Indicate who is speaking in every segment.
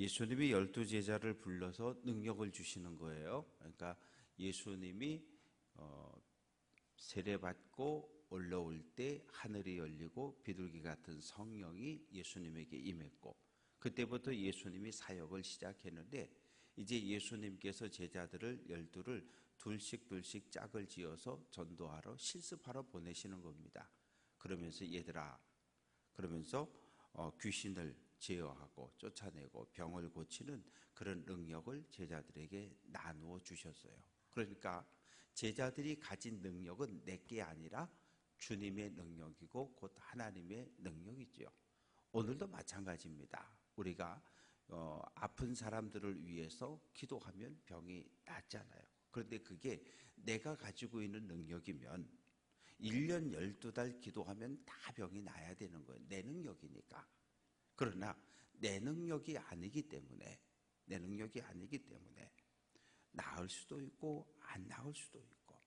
Speaker 1: 예수님이 12제자를 불러서 능력을 주시는 거예요. 그러니까 예수님이 세례받고 올라올 때 하늘이 열리고 비둘기 같은 성령이 예수님에게 임했고, 그때부터 예수님이 사역을 시작했는데, 이제 예수님께서 제자들을 12를 둘씩 짝을 지어서 전도하러 실습하러 보내시는 겁니다. 그러면서 얘들아, 그러면서 귀신을 제어하고 쫓아내고 병을 고치는 그런 능력을 제자들에게 나누어 주셨어요. 그러니까 제자들이 가진 능력은 내게 아니라 주님의 능력이고 곧 하나님의 능력이죠. 오늘도 마찬가지입니다. 우리가 아픈 사람들을 위해서 기도하면 병이 낫잖아요. 그런데 그게 내가 가지고 있는 능력이면 1년 12달 기도하면 다 병이 나야 되는 거예요. 내 능력이니까. 그러나 내 능력이 아니기 때문에 나을 수도 있고 안 나을 수도 있고.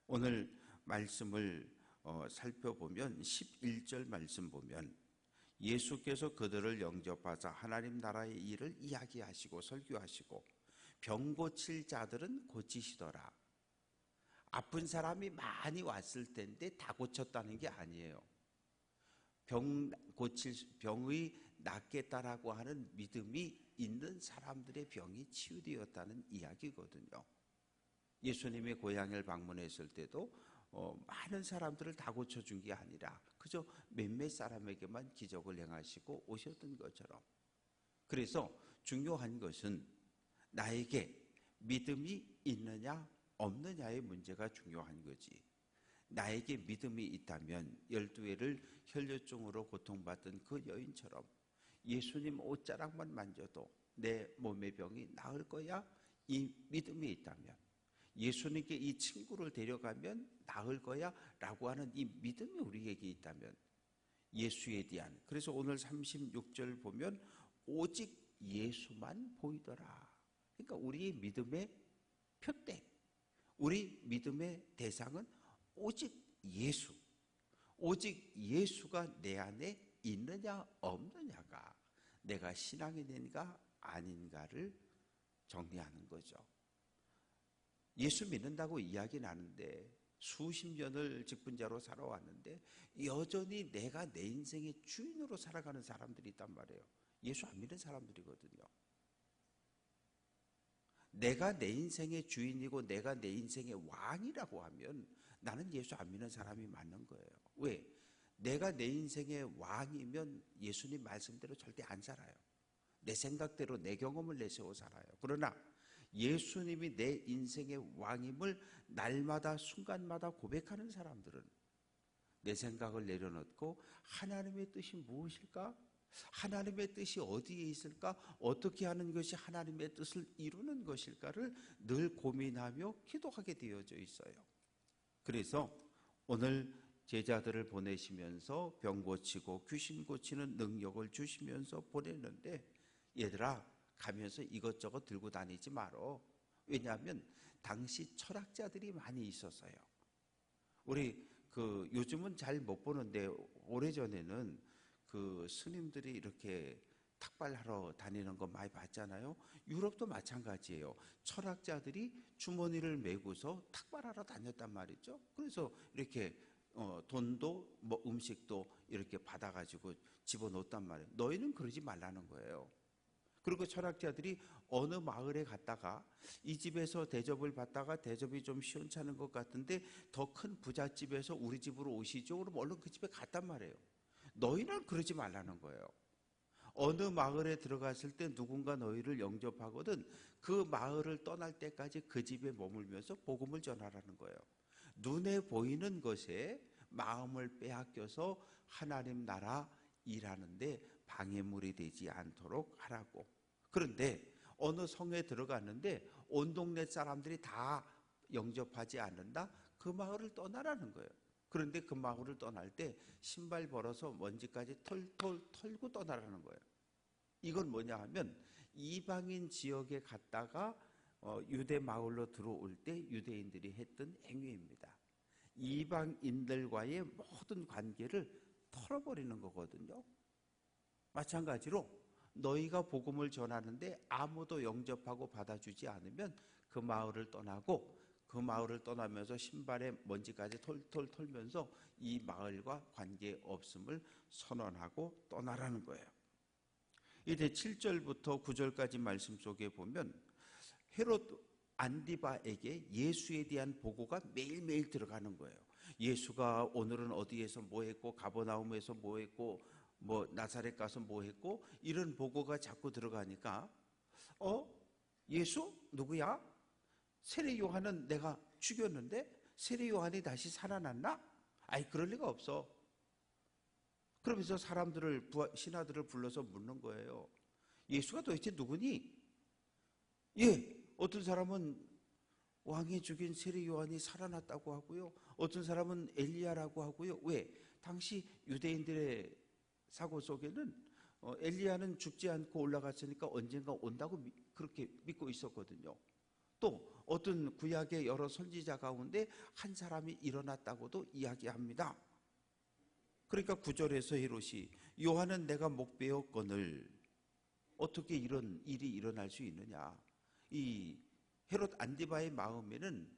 Speaker 1: 오늘 말씀을 살펴보면 11절 말씀 보면 예수께서 그들을 영접하사 하나님 나라의 일을 이야기하시고 설교하시고 병 고칠 자들은 고치시더라. 아픈 사람이 많이 왔을 텐데 다 고쳤다는 게 아니에요. 병의 낫겠다라고 하는 믿음이 있는 사람들의 병이 치유되었다는 이야기거든요. 예수님의 고향을 방문했을 때도 많은 사람들을 다 고쳐준 게 아니라 그저 몇몇 사람에게만 기적을 행하시고 오셨던 것처럼. 그래서 중요한 것은 나에게 믿음이 있느냐 없느냐의 문제가 중요한 거지. 나에게 믿음이 있다면 12회를 혈류증으로 고통받던 그 여인처럼 예수님 옷자락만 만져도 내 몸의 병이 나을 거야, 이 믿음이 있다면, 예수님께 이 친구를 데려가면 나을 거야 라고 하는 이 믿음이 우리에게 있다면, 예수에 대한, 그래서 오늘 36절 보면 오직 예수만 보이더라. 그러니까 우리의 믿음의 표대, 우리 믿음의 대상은 오직 예수, 오직 예수가 내 안에 있느냐 없느냐가 내가 신앙인인가 아닌가를 정리하는 거죠. 예수 믿는다고 이야기는 하는데 수십 년을 직분자로 살아왔는데 여전히 내가 내 인생의 주인으로 살아가는 사람들이 있단 말이에요. 예수 안 믿는 사람들이거든요. 내가 내 인생의 주인이고 내가 내 인생의 왕이라고 하면 나는 예수 안 믿는 사람이 맞는 거예요. 왜? 내가 내 인생의 왕이면 예수님 말씀대로 절대 안 살아요. 내 생각대로 내 경험을 내세워 살아요. 그러나 예수님이 내 인생의 왕임을 날마다 순간마다 고백하는 사람들은 내 생각을 내려놓고 하나님의 뜻이 무엇일까? 하나님의 뜻이 어디에 있을까? 어떻게 하는 것이 하나님의 뜻을 이루는 것일까를 늘 고민하며 기도하게 되어져 있어요. 그래서 오늘 제자들을 보내시면서 병 고치고 귀신 고치는 능력을 주시면서 보냈는데, 얘들아 가면서 이것저것 들고 다니지 말어. 왜냐하면 당시 철학자들이 많이 있었어요. 우리 요즘은 잘 못 보는데 오래전에는 스님들이 이렇게 탁발하러 다니는 거 많이 봤잖아요. 유럽도 마찬가지예요. 철학자들이 주머니를 메고서 탁발하러 다녔단 말이죠. 그래서 이렇게 돈도 뭐 음식도 이렇게 받아가지고 집어넣었단 말이에요. 너희는 그러지 말라는 거예요. 그리고 철학자들이 어느 마을에 갔다가 이 집에서 대접을 받다가 대접이 좀 시원찮은 것 같은데 더 큰 부잣집에서 우리 집으로 오시죠. 그럼 얼른 그 집에 갔단 말이에요. 너희는 그러지 말라는 거예요. 어느 마을에 들어갔을 때 누군가 너희를 영접하거든 그 마을을 떠날 때까지 그 집에 머물면서 복음을 전하라는 거예요. 눈에 보이는 것에 마음을 빼앗겨서 하나님 나라 일하는데 방해물이 되지 않도록 하라고. 그런데 어느 성에 들어갔는데 온 동네 사람들이 다 영접하지 않는다? 그 마을을 떠나라는 거예요. 그런데 그 마을을 떠날 때 신발 벌어서 먼지까지 털털 털고 떠나라는 거예요. 이건 뭐냐 하면 이방인 지역에 갔다가 유대 마을로 들어올 때 유대인들이 했던 행위입니다. 이방인들과의 모든 관계를 털어버리는 거거든요. 마찬가지로 너희가 복음을 전하는데 아무도 영접하고 받아주지 않으면 그 마을을 떠나고 그 마을을 떠나면서 신발에 먼지까지 털털 털면서 이 마을과 관계없음을 선언하고 떠나라는 거예요. 이제 7절부터 9절까지 말씀 속에 보면 헤롯 안디바에게 예수에 대한 보고가 매일매일 들어가는 거예요. 예수가 오늘은 어디에서 뭐 했고 가버나움에서 뭐 했고 뭐 나사렛 가서 뭐 했고 이런 보고가 자꾸 들어가니까 예수? 누구야? 세례 요한은 내가 죽였는데 세례 요한이 다시 살아났나? 아이 그럴 리가 없어. 그러면서 신하들을 불러서 묻는 거예요. 예수가 도대체 누구니? 어떤 사람은 왕이 죽인 세례 요한이 살아났다고 하고요. 어떤 사람은 엘리야라고 하고요. 왜? 당시 유대인들의 사고 속에는 엘리야는 죽지 않고 올라갔으니까 언젠가 온다고 그렇게 믿고 있었거든요. 또 어떤 구약의 여러 선지자 가운데 한 사람이 일어났다고도 이야기합니다. 그러니까 9절에서 헤롯이 요한은 내가 목베었거늘 어떻게 이런 일이 일어날 수 있느냐. 이 헤롯 안디바의 마음에는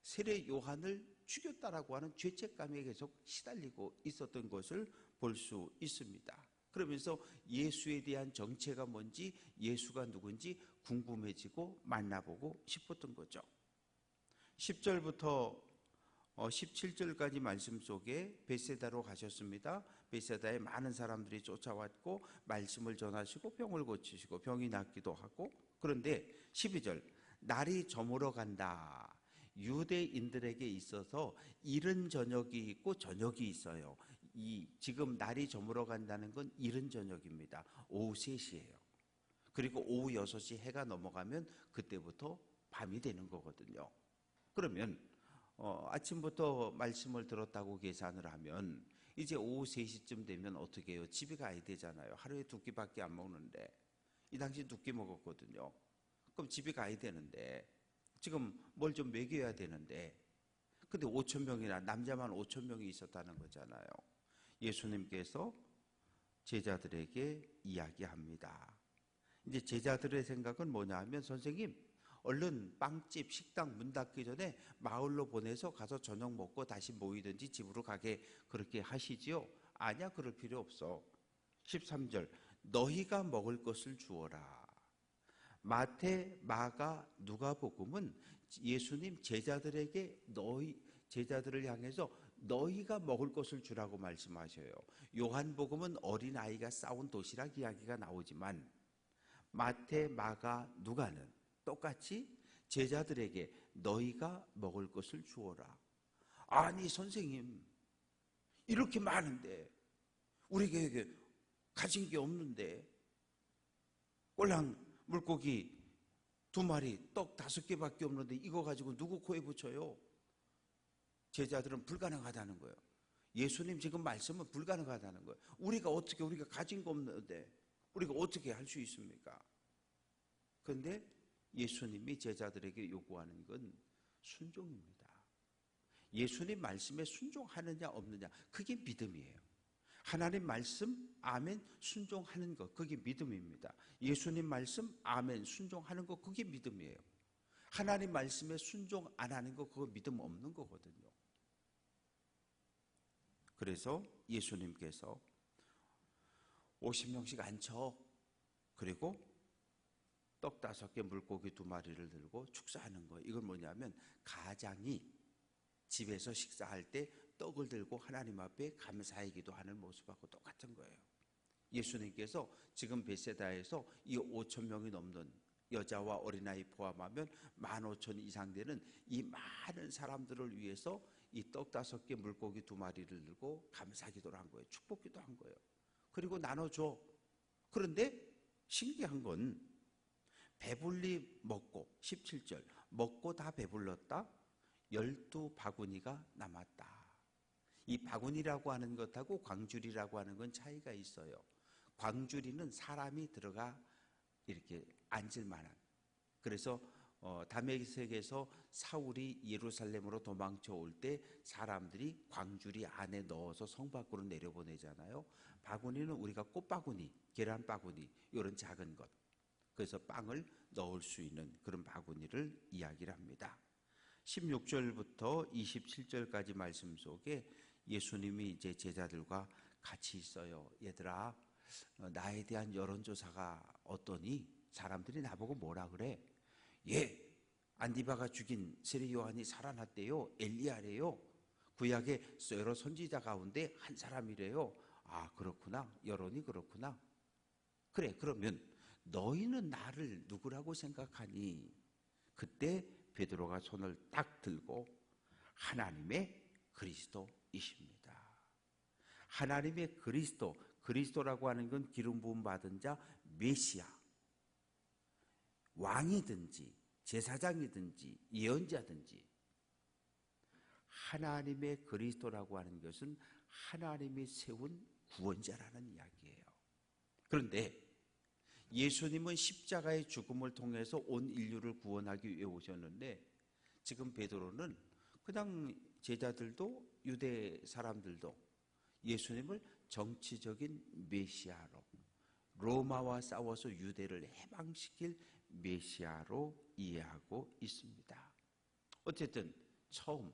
Speaker 1: 세례 요한을 죽였다라고 하는 죄책감에 계속 시달리고 있었던 것을 볼 수 있습니다. 그러면서 예수에 대한 정체가 뭔지 예수가 누군지 궁금해지고 만나보고 싶었던 거죠. 10절부터 17절까지 말씀 속에 베세다로 가셨습니다. 베세다에 많은 사람들이 쫓아왔고 말씀을 전하시고 병을 고치시고 병이 낫기도 하고 그런데 12절 날이 저물어 간다. 유대인들에게 있어서 이른 저녁이 있고 저녁이 있어요. 지금 날이 저물어 간다는 건 이른 저녁입니다. 오후 3시예요. 그리고 오후 6시 해가 넘어가면 그때부터 밤이 되는 거거든요. 그러면 아침부터 말씀을 들었다고 계산을 하면 이제 오후 3시쯤 되면 어떻게 해요? 집에 가야 되잖아요. 하루에 2끼밖에 안 먹는데 이 당시 2끼 먹었거든요. 그럼 집에 가야 되는데 지금 뭘 좀 먹여야 되는데 근데 5,000명이나 남자만 5,000명이 있었다는 거잖아요. 예수님께서 제자들에게 이야기합니다. 이제 제자들의 생각은 뭐냐 하면 선생님 얼른 빵집 식당 문 닫기 전에 마을로 보내서 가서 저녁 먹고 다시 모이든지 집으로 가게 그렇게 하시지요. 아니야 그럴 필요 없어. 13절 너희가 먹을 것을 주어라. 마태, 마가, 누가복음은 예수님 제자들에게 제자들을 향해서 너희가 먹을 것을 주라고 말씀하셔요. 요한복음은 어린아이가 싸운 도시락 이야기가 나오지만 마태, 마가, 누가는 똑같이 제자들에게 너희가 먹을 것을 주어라. 아니 선생님 이렇게 많은데 우리에게 가진 게 없는데 꼴랑 물고기 2마리 떡 5개밖에 없는데 이거 가지고 누구 코에 붙여요? 제자들은 불가능하다는 거예요. 예수님 지금 말씀은 불가능하다는 거예요. 우리가 가진 거 없는데 우리가 어떻게 할 수 있습니까? 그런데 예수님이 제자들에게 요구하는 건 순종입니다. 예수님 말씀에 순종하느냐 없느냐 그게 믿음이에요. 하나님 말씀 아멘 순종하는 것 그게 믿음입니다. 예수님 말씀 아멘 순종하는 것 그게 믿음이에요. 하나님 말씀에 순종 안 하는 거 그거 믿음 없는 거거든요. 그래서 예수님께서 50명씩 앉혀 그리고 떡 5개 물고기 2마리를 들고 축사하는 거예요. 이건 뭐냐면 가장이 집에서 식사할 때 떡을 들고 하나님 앞에 감사의 기도하는 모습하고 똑같은 거예요. 예수님께서 지금 베세다에서 이 5,000명이 넘는 여자와 어린아이 포함하면 15,000 이상 되는 이 많은 사람들을 위해서 이 떡 5개 물고기 2마리를 들고 감사 기도를 한 거예요. 축복 기도한 거예요. 그리고 나눠줘. 그런데 신기한 건 배불리 먹고 17절 먹고 다 배불렀다 12바구니가 남았다. 이 바구니라고 하는 것하고 광주리라고 하는 건 차이가 있어요. 광주리는 사람이 들어가 이렇게 앉을 만한 그래서 다메섹에서 사울이 예루살렘으로 도망쳐 올 때 사람들이 광주리 안에 넣어서 성 밖으로 내려보내잖아요. 바구니는 우리가 꽃바구니, 계란 바구니 이런 작은 것. 그래서 빵을 넣을 수 있는 그런 바구니를 이야기를 합니다. 16절부터 27절까지 말씀 속에 예수님이 이제 제자들과 같이 있어요. 얘들아, 나에 대한 여론조사가 어떠니? 사람들이 나보고 뭐라 그래? 예, 안디바가 죽인 세례 요한이 살아났대요. 엘리야래요. 구약의 여러 선지자 가운데 한 사람이래요. 아, 그렇구나. 여론이 그렇구나. 그래, 그러면 너희는 나를 누구라고 생각하니? 그때 베드로가 손을 딱 들고 하나님의 그리스도이십니다. 하나님의 그리스도, 그리스도라고 하는 건 기름 부음 받은 자, 메시아, 왕이든지 제사장이든지 예언자든지 하나님의 그리스도라고 하는 것은 하나님이 세운 구원자라는 이야기예요. 그런데 예수님은 십자가의 죽음을 통해서 온 인류를 구원하기 위해 오셨는데 지금 베드로는 그냥 제자들도 유대 사람들도 예수님을 정치적인 메시아로, 로마와 싸워서 유대를 해방시킬 메시아로 이해하고 있습니다. 어쨌든 처음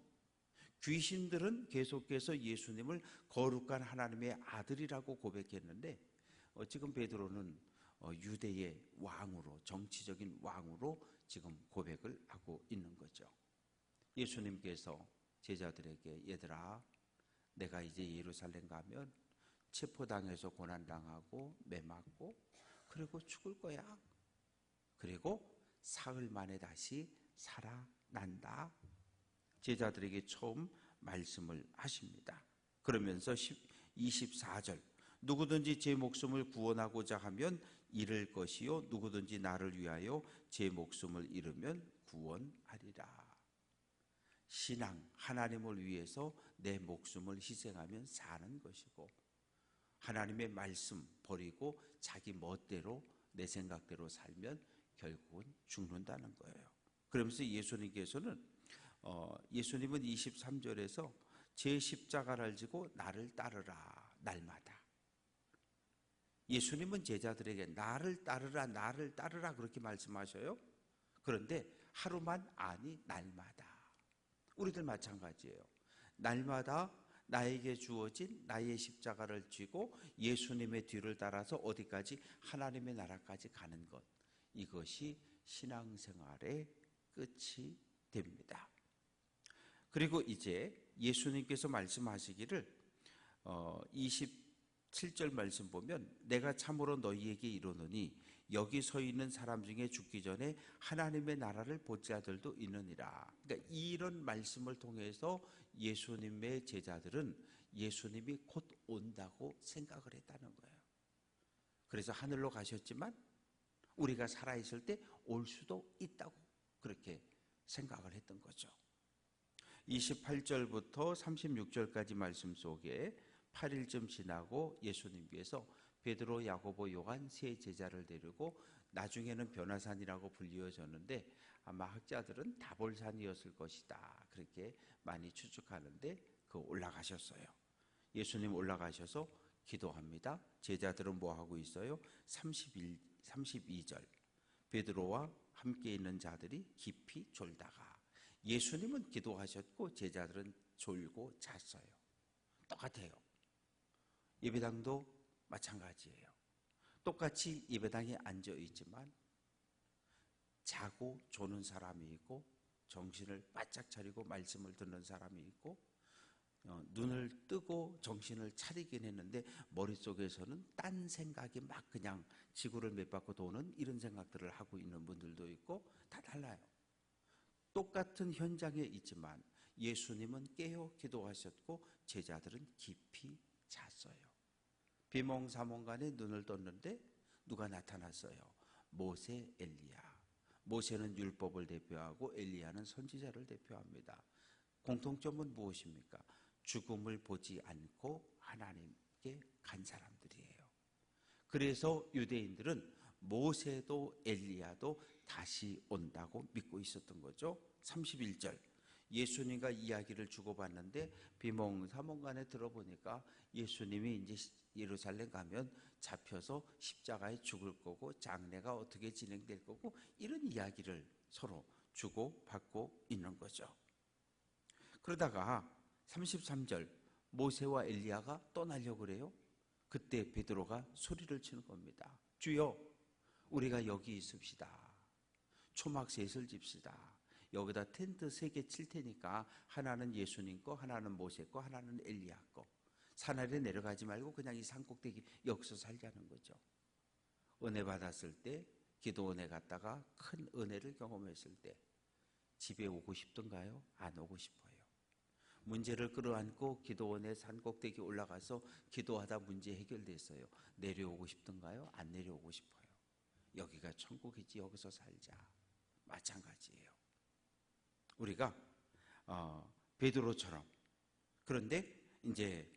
Speaker 1: 귀신들은 계속해서 예수님을 거룩한 하나님의 아들이라고 고백했는데 지금 베드로는 유대의 왕으로, 정치적인 왕으로 지금 고백을 하고 있는 거죠. 예수님께서 제자들에게 얘들아, 내가 이제 예루살렘 가면 체포당해서 고난당하고 매맞고 그리고 죽을 거야. 그리고 사흘 만에 다시 살아난다. 제자들에게 처음 말씀을 하십니다. 그러면서 24절 누구든지 제 목숨을 구원하고자 하면 잃을 것이요 누구든지 나를 위하여 제 목숨을 잃으면 구원하리라. 신앙, 하나님을 위해서 내 목숨을 희생하면 사는 것이고 하나님의 말씀 버리고 자기 멋대로 내 생각대로 살면 결국은 죽는다는 거예요. 그러면서 예수님께서는 예수님은 23절에서 제 십자가를 지고 나를 따르라 날마다. 예수님은 제자들에게 나를 따르라 나를 따르라 그렇게 말씀하셔요. 그런데 하루만 아니 날마다. 우리들 마찬가지예요. 날마다 나에게 주어진 나의 십자가를 쥐고 예수님의 뒤를 따라서 어디까지? 하나님의 나라까지 가는 것. 이것이 신앙생활의 끝이 됩니다. 그리고 이제 예수님께서 말씀하시기를 27절 말씀 보면 내가 참으로 너희에게 이르노니 여기 서 있는 사람 중에 죽기 전에 하나님의 나라를 볼 자들도 있느니라. 그러니까 이런 말씀을 통해서 예수님의 제자들은 예수님이 곧 온다고 생각을 했다는 거예요. 그래서 하늘로 가셨지만 우리가 살아있을 때 올 수도 있다고 그렇게 생각을 했던 거죠. 28절부터 36절까지 말씀 속에 8일쯤 지나고 예수님께서 베드로, 야고보, 요한 세 제자를 데리고 나중에는 변화산이라고 불리워졌는데 아마 학자들은 다볼산이었을 것이다 그렇게 많이 추측하는데 그 올라가셨어요. 예수님 올라가셔서 기도합니다. 제자들은 뭐 하고 있어요? 32절 베드로와 함께 있는 자들이 깊이 졸다가 예수님은 기도하셨고 제자들은 졸고 잤어요. 똑같아요. 예배당도 마찬가지예요. 똑같이 예배당에 앉아 있지만 자고 조는 사람이 있고 정신을 바짝 차리고 말씀을 듣는 사람이 있고 눈을 뜨고 정신을 차리긴 했는데 머릿속에서는 딴 생각이 막 그냥 지구를 몇 바퀴 도는 이런 생각들을 하고 있는 분들도 있고 다 달라요. 똑같은 현장에 있지만 예수님은 깨어 기도하셨고 제자들은 깊이 잤어요. 비몽사몽간에 눈을 떴는데 누가 나타났어요? 모세, 엘리야. 모세는 율법을 대표하고 엘리야는 선지자를 대표합니다. 공통점은 무엇입니까? 죽음을 보지 않고 하나님께 간 사람들이에요. 그래서 유대인들은 모세도 엘리야도 다시 온다고 믿고 있었던 거죠. 31절 예수님과 이야기를 주고받는데 비몽사몽간에 들어보니까 예수님이 이제 예루살렘 가면 잡혀서 십자가에 죽을 거고 장례가 어떻게 진행될 거고 이런 이야기를 서로 주고받고 있는 거죠. 그러다가 33절 모세와 엘리야가 떠나려고 그래요. 그때 베드로가 소리를 치는 겁니다. 주여, 우리가 여기 있읍시다. 초막셋을 집시다. 여기다 텐트 3개 칠 테니까 하나는 예수님 거, 하나는 모세 거, 하나는 엘리야 거. 산 아래 내려가지 말고 그냥 이 산꼭대기 여기서 살자는 거죠. 은혜 받았을 때, 기도원에 갔다가 큰 은혜를 경험했을 때 집에 오고 싶던가요? 안 오고 싶어요. 문제를 끌어안고 기도원에 산꼭대기 올라가서 기도하다 문제 해결됐어요. 내려오고 싶던가요? 안 내려오고 싶어요. 여기가 천국이지, 여기서 살자. 마찬가지예요. 우리가 베드로처럼. 그런데 이제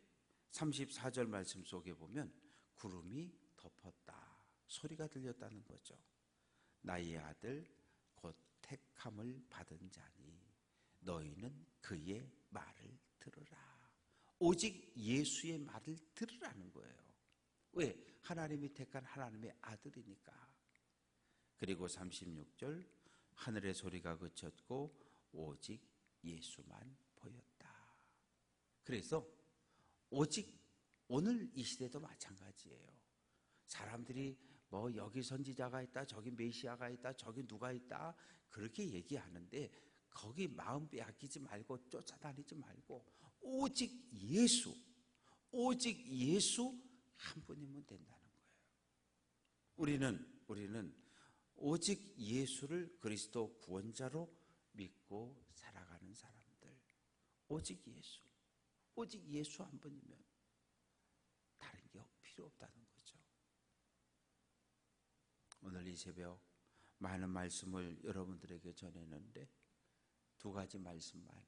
Speaker 1: 34절 말씀 속에 보면 구름이 덮었다. 소리가 들렸다는 거죠. 나의 아들 곧 택함을 받은 자니 너희는 그의 말을 들으라. 오직 예수의 말을 들으라는 거예요. 왜? 하나님이 택한 하나님의 아들이니까. 그리고 36절 하늘의 소리가 그쳤고 오직 예수만 보였다. 그래서 오직 오늘 이 시대도 마찬가지예요. 사람들이 뭐 여기 선지자가 있다, 저기 메시아가 있다, 저기 누가 있다 그렇게 얘기하는데 거기 마음 빼앗기지 말고 쫓아다니지 말고 오직 예수, 오직 예수 한 분이면 된다는 거예요. 우리는 오직 예수를 그리스도 구원자로 믿고 살아가는 사람들. 오직 예수, 오직 예수 한 분이면 다른 게 필요 없다는 거죠. 오늘 이 새벽 많은 말씀을 여러분들에게 전했는데 2가지 말씀만.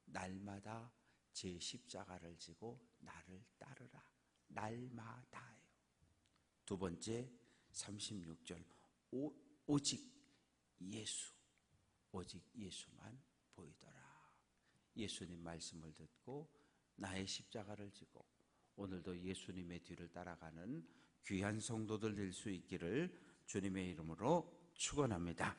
Speaker 1: 날마다 제 십자가를 지고 나를 따르라. 날마다예요. 2번째 36절 오직 예수, 오직 예수만 보이더라. 예수님 말씀을 듣고 나의 십자가를 지고 오늘도 예수님의 뒤를 따라가는 귀한 성도들 될 수 있기를 주님의 이름으로 축원합니다.